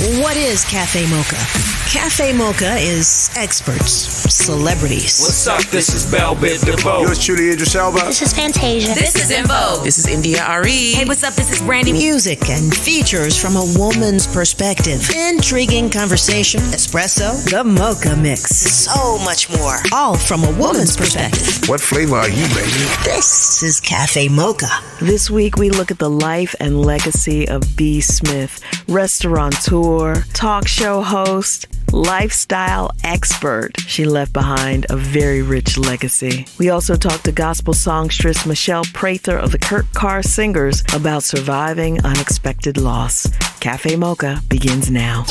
What is Cafe Mocha? Cafe Mocha is experts, celebrities. What's up? This is Belbit DeVoe. Yours truly, Idris Elba. This is Fantasia. This is Invo. This is India Ari. Hey, what's up? This is Brandy. Music and features from a woman's perspective. Intriguing conversation, espresso, the Mocha Mix. So much more. All from a woman's perspective. What flavor are you, baby? This is Cafe Mocha. This week we look at the life and legacy of B. Smith, restaurateur, talk show host, lifestyle expert. She left behind a very rich legacy. We also talked to gospel songstress Michelle Prather of the Kurt Carr Singers about surviving unexpected loss. Cafe Mocha begins now.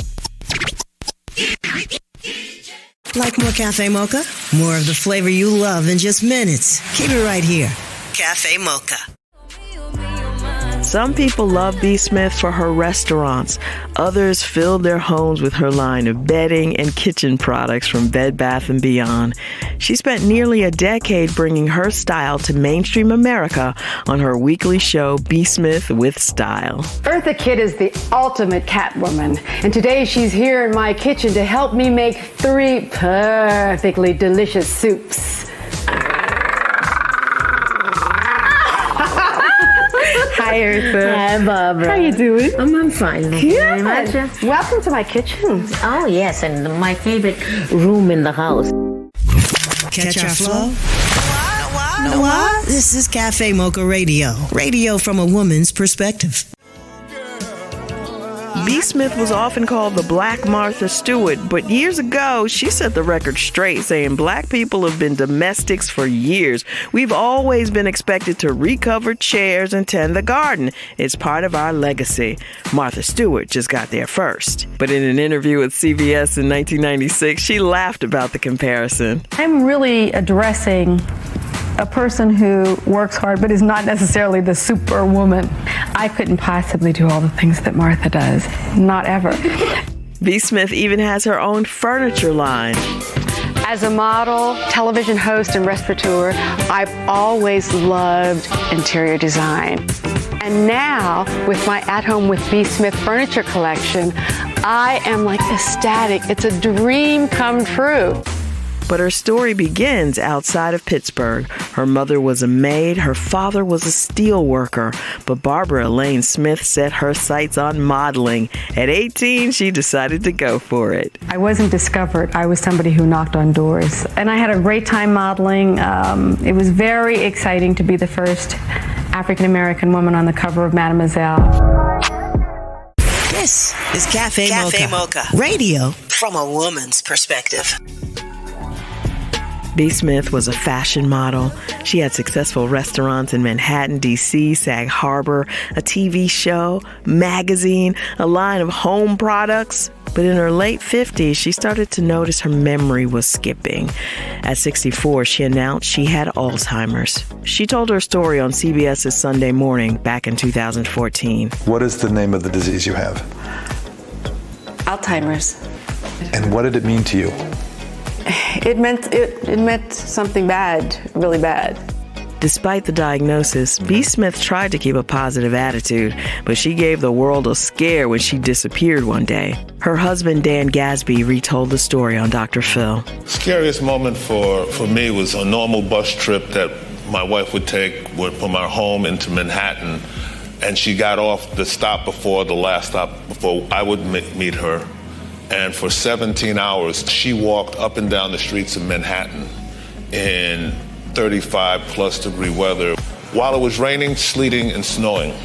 Like more Cafe Mocha? More of the flavor you love in just minutes. Keep it right here. Cafe Mocha. Some people love B. Smith for her restaurants. Others filled their homes with her line of bedding and kitchen products from Bed Bath & Beyond. She spent nearly a decade bringing her style to mainstream America on her weekly show, B. Smith with Style. Eartha Kitt is the ultimate Catwoman, and today she's here in my kitchen to help me make 3 perfectly delicious soups. Hi, Eartha. Hi, Barbara. How you doing? I'm fine. Thank you very much. Welcome to my kitchen. Oh, yes, and my favorite room in the house. Catch our flow? What? This is Cafe Mocha Radio. Radio from a woman's perspective. B. Smith was often called the Black Martha Stewart, but years ago, she set the record straight, saying black people have been domestics for years. We've always been expected to recover chairs and tend the garden. It's part of our legacy. Martha Stewart just got there first. But in an interview with CBS in 1996, she laughed about the comparison. I'm really addressing a person who works hard but is not necessarily the superwoman. I couldn't possibly do all the things that Martha does. Not ever. B. Smith even has her own furniture line. As a model, television host, and restaurateur, I've always loved interior design. And now, with my At Home with B. Smith furniture collection, I am like ecstatic. It's a dream come true. But her story begins outside of Pittsburgh. Her mother was a maid, her father was a steel worker, but Barbara Elaine Smith set her sights on modeling. At 18, she decided to go for it. I wasn't discovered. I was somebody who knocked on doors. And I had a great time modeling. It was very exciting to be the first African-American woman on the cover of Mademoiselle. This is Cafe Mocha. Radio from a woman's perspective. B. Smith was a fashion model. She had successful restaurants in Manhattan, D.C., Sag Harbor, a TV show, magazine, a line of home products. But in her late 50s, she started to notice her memory was skipping. At 64, she announced she had Alzheimer's. She told her story on CBS's Sunday Morning back in 2014. What is the name of the disease you have? Alzheimer's. And what did it mean to you? It meant something bad, really bad. Despite the diagnosis, B. Smith tried to keep a positive attitude, but she gave the world a scare when she disappeared one day. Her husband, Dan Gasby, retold the story on Dr. Phil. Scariest moment for me was a normal bus trip that my wife would take from our home into Manhattan, and she got off the stop before the last stop, before I would meet her. And for 17 hours, she walked up and down the streets of Manhattan in 35-plus degree weather while it was raining, sleeting, and snowing.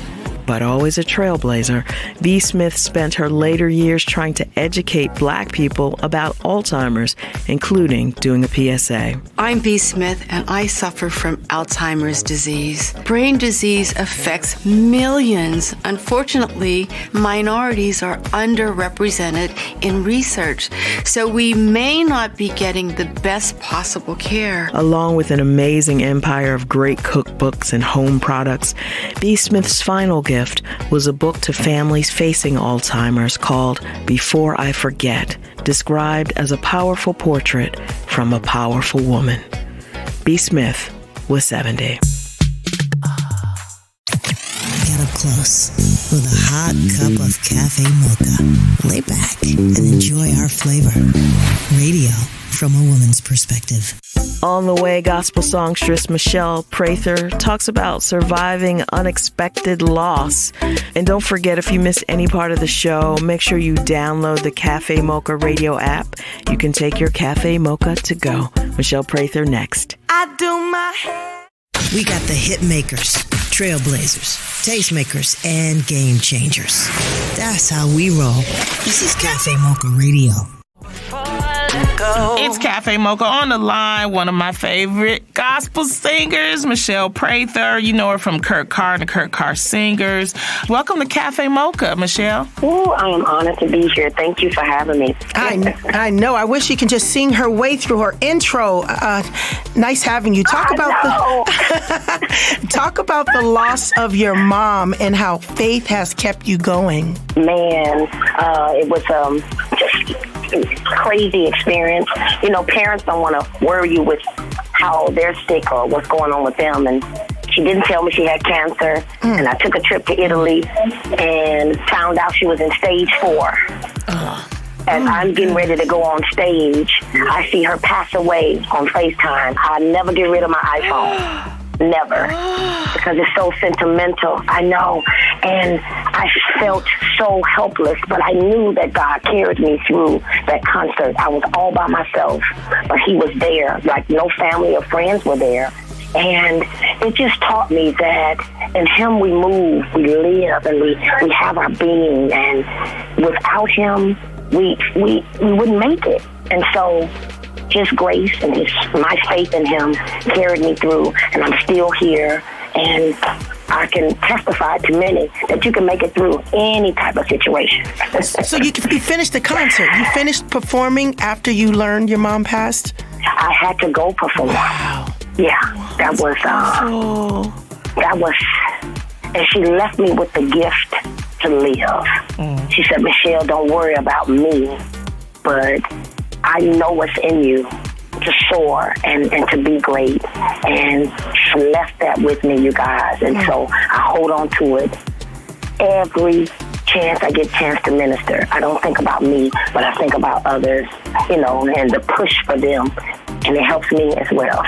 But always a trailblazer, B. Smith spent her later years trying to educate black people about Alzheimer's, including doing a PSA. I'm B. Smith, and I suffer from Alzheimer's disease. Brain disease affects millions. Unfortunately, minorities are underrepresented in research, so we may not be getting the best possible care. Along with an amazing empire of great cookbooks and home products, B. Smith's final gift was a book to families facing Alzheimer's called Before I Forget, described as a powerful portrait from a powerful woman. B. Smith was 70. Get up close. with a hot cup of Cafe Mocha. Lay back and enjoy our flavor. Radio from a woman's perspective. On the way, gospel songstress Michelle Prather talks about surviving unexpected loss. And don't forget, if you missed any part of the show, make sure you download the Cafe Mocha radio app. You can take your Cafe Mocha to go. Michelle Prather next. I do my hair. We got the hit makers, trailblazers, tastemakers, and game changers. That's how we roll. This is Cafe Mocha Radio. It's Cafe Mocha on the line. One of my favorite gospel singers, Michelle Prather. You know her from Kurt Carr and the Kurt Carr Singers. Welcome to Cafe Mocha, Michelle. Oh, I am honored to be here. Thank you for having me. I know. I wish she could just sing her way through her intro. Nice having you. Talk about the loss of your mom and how faith has kept you going. Man, it was just crazy experience. You know, parents don't want to worry you with how they're sick or what's going on with them. And she didn't tell me she had cancer. And I took a trip to Italy and found out she was in stage 4. As I'm getting ready to go on stage, I see her pass away on FaceTime. I never get rid of my iPhone. Never. Because it's so sentimental. I know. And I felt so helpless, but I knew that God carried me through that concert. I was all by myself, but he was there. Like no family or friends were there. And it just taught me that in him we move, we live, and we have our being. And without him, we wouldn't make it. And so his grace and my faith in him carried me through, and I'm still here. And I can testify to many that you can make it through any type of situation. So you finished the concert. You finished performing after you learned your mom passed? I had to go perform. Wow. Yeah, that was, and she left me with the gift to live. She said, Michelle, don't worry about me, but I know what's in you to soar and to be great. And she left that with me, you guys. And so I hold on to it every chance I get chance to minister. I don't think about me, but I think about others, you know, and the push for them. And it helps me as well.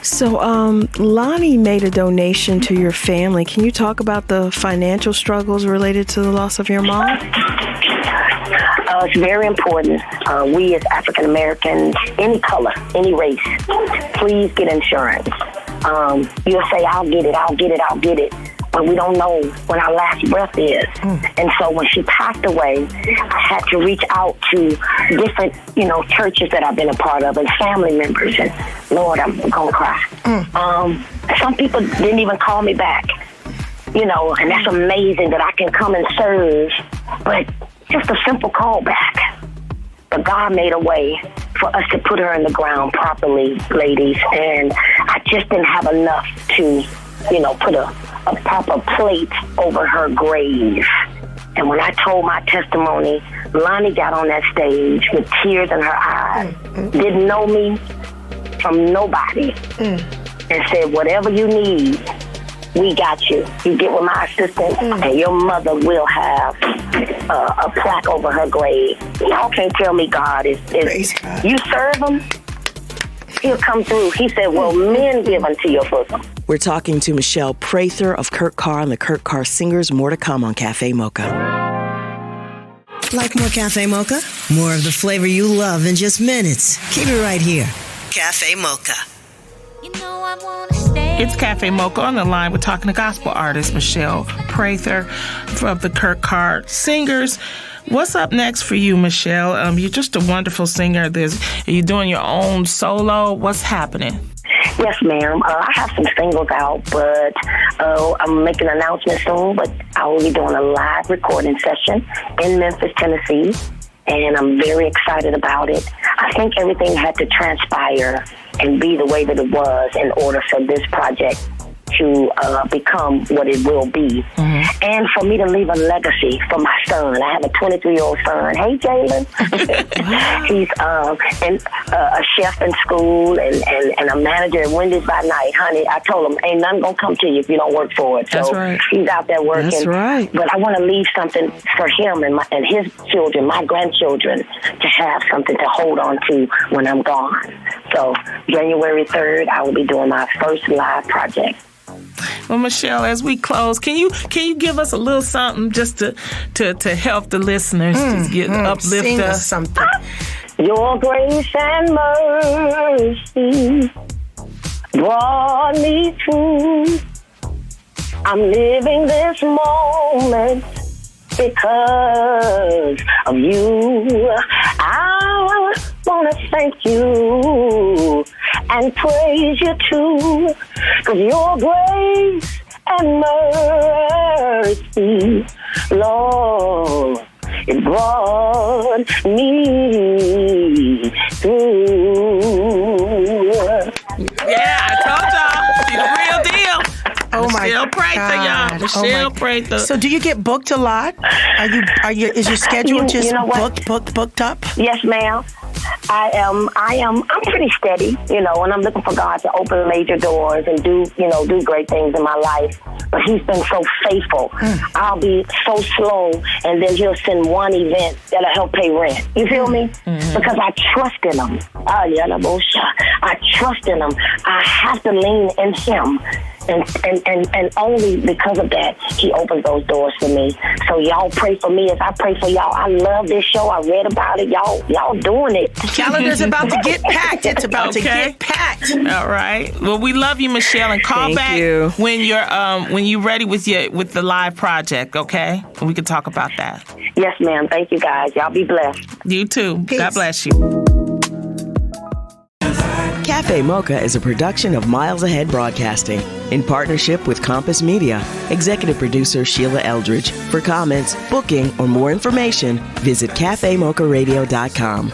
So Lonnie made a donation to your family. Can you talk about the financial struggles related to the loss of your mom? It's very important. We as African Americans, any color, any race, please get insurance. You'll say, I'll get it. But we don't know when our last breath is. And so when she passed away, I had to reach out to different, churches that I've been a part of and family members. And Lord, I'm going to cry. Some people didn't even call me back, and that's amazing that I can come and serve. But just a simple call back. But God made a way for us to put her in the ground properly, ladies. And I just didn't have enough to, put a proper plate over her grave. And when I told my testimony, Lonnie got on that stage with tears in her eyes, didn't know me from nobody, and said, whatever you need, we got you. You get with my assistant, and your mother will have a plaque over her grave. Y'all can't tell me God is you serve him, he'll come through. He said, well, men give unto your bosom. We're talking to Michelle Prather of Kurt Carr and the Kurt Carr Singers. More to come on Cafe Mocha. Like more Cafe Mocha? More of the flavor you love in just minutes. Keep it right here. Cafe Mocha. It's Cafe Mocha on the line. We're talking to gospel artist Michelle Prather of the Kurt Carr Singers. What's up next for you, Michelle? You're just a wonderful singer. Are you doing your own solo? What's happening? Yes, ma'am. I have some singles out, but I'm making an announcement soon, but I will be doing a live recording session in Memphis, Tennessee, and I'm very excited about it. I think everything had to transpire and be the way that it was in order for this project to become what it will be. And for me to leave a legacy for my son. I have a 23-year-old son. Hey, Jalen. He's a chef in school and a manager at Wendy's by night. Honey, I told him, ain't nothing going to come to you if you don't work for it. So he's out there working. That's right. But I want to leave something for him and his children, my grandchildren, to have something to hold on to when I'm gone. So January 3rd, I will be doing my first live project. Well, Michelle, as we close, can you give us a little something just to help the listeners to get uplift Sing us? us something. Your grace and mercy brought me through. I'm living this moment because of you. I want to thank you and praise you too, because your grace and mercy, Lord, it brought me through. Yeah, I told y'all, she's the real deal. Oh Michelle Prather, y'all. Michelle Prather. So, do you get booked a lot? Is your schedule just booked up? Yes, ma'am. I'm pretty steady, and I'm looking for God to open major doors and do great things in my life. But He's been so faithful. I'll be so slow, and then He'll send one event that'll help pay rent. You feel me? Because I trust in Him. I trust in Him. I have to lean in Him. And only because of that, He opens those doors for me. So y'all pray for me as I pray for y'all. I love this show. I read about it. Y'all doing it. The calendar's about to get packed. It's about to get packed. All right. Well, we love you, Michelle, and call back when you're ready with the live project. Okay, and we can talk about that. Yes, ma'am. Thank you, guys. Y'all be blessed. You too. Peace. God bless you. Cafe Mocha is a production of Miles Ahead Broadcasting in partnership with Compass Media. Executive producer Sheila Eldridge. For comments, booking, or more information, visit cafemocharadio.com.